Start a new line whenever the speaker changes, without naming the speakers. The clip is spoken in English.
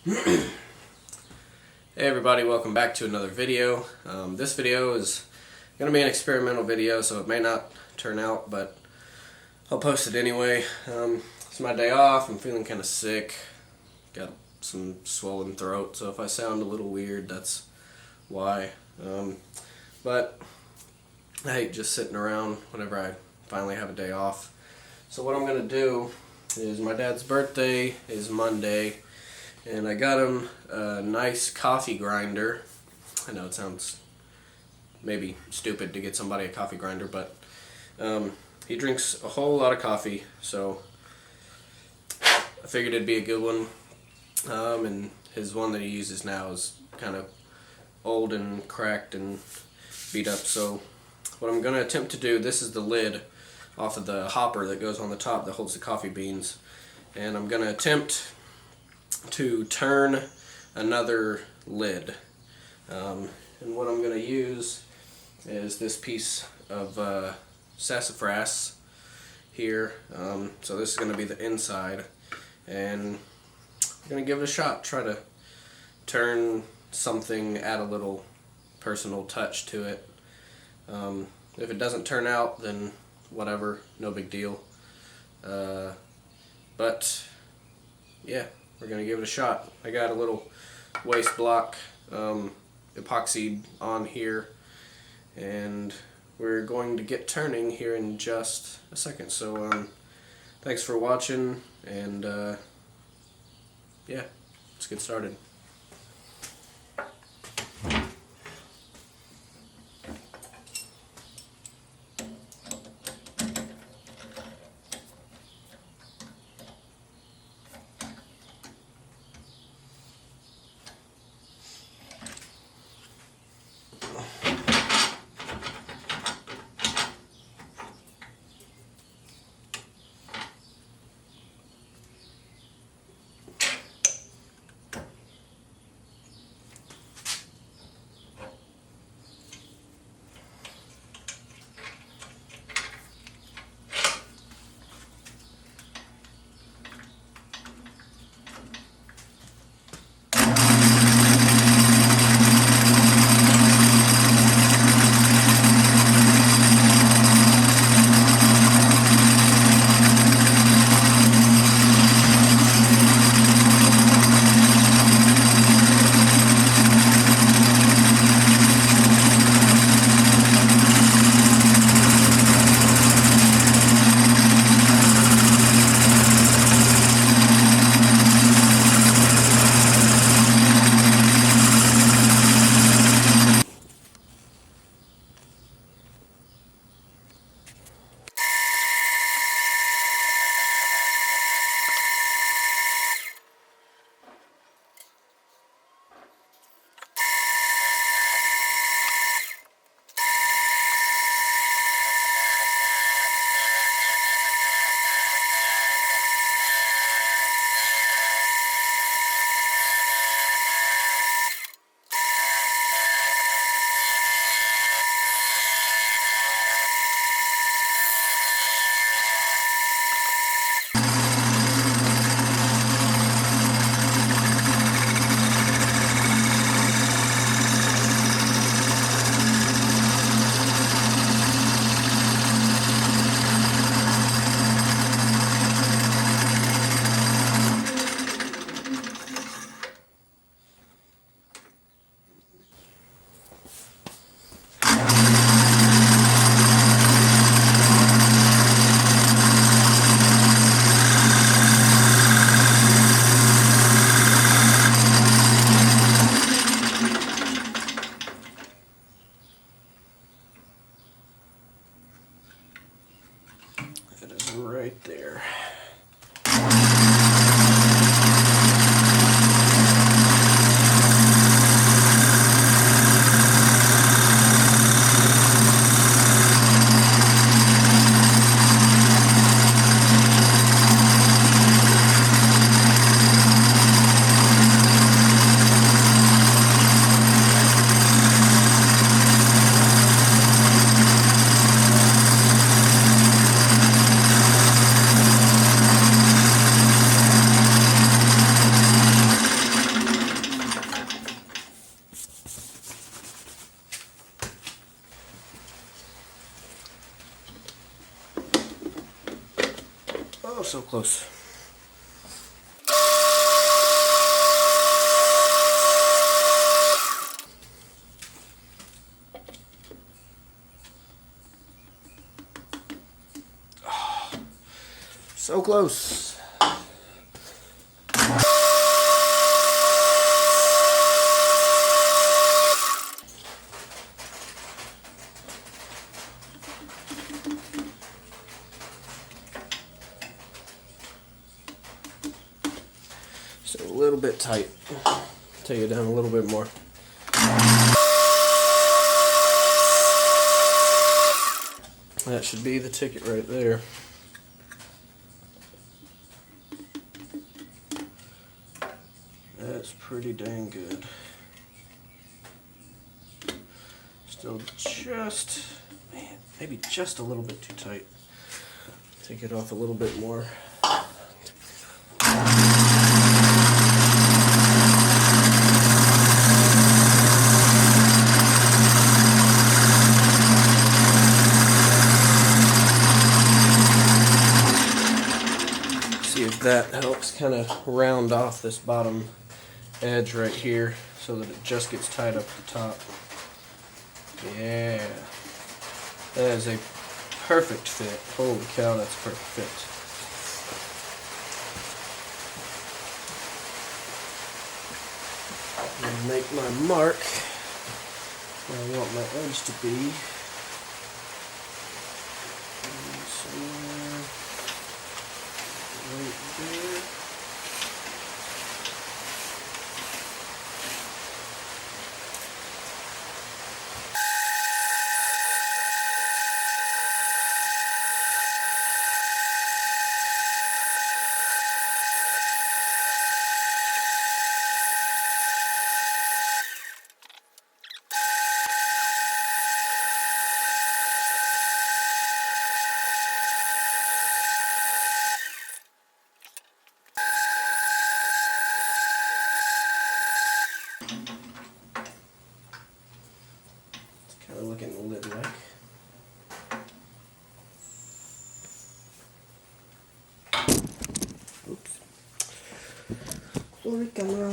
Hey everybody, welcome back to another video. This video is going to be an experimental video, so it may not turn out, but I'll post it anyway. It's my day off. I'm feeling kind of sick. Got some swollen throat, so if I sound a little weird, that's why. But I hate just sitting around whenever I finally have a day off. So what I'm going to do is, my dad's birthday is Monday, and I got him a nice coffee grinder. I know it sounds maybe stupid to get somebody a coffee grinder, but he drinks a whole lot of coffee, so I figured it'd be a good one. And his one that he uses now is kind of old and cracked and beat up, so what I'm going to attempt to do, this is the lid off of the hopper that goes on the top that holds the coffee beans, and I'm going to attempt to turn another lid. And what I'm going to use is this piece of sassafras here. So this is going to be the inside, and I'm going to give it a shot, try to turn something, add a little personal touch to it. If it doesn't turn out, then whatever, no big deal. But yeah, we're going to give it a shot. I got a little waste block epoxied on here, and we're going to get turning here in just a second. So thanks for watching, and yeah, let's get started. close. So close. So a little bit tight. Take it down a little bit more. That should be the ticket right there. That's pretty dang good. Still just, man, maybe just a little bit too tight. Take it off a little bit more. See if that helps kind of round off this bottom edge right here so that it just gets tied up at the top. Yeah, that is a perfect fit. Holy cow, that's a perfect fit. I'm going to make my mark where I want my edge to be. Somewhere right there. Kind of looking the lid like. Oops. Sorry, camera.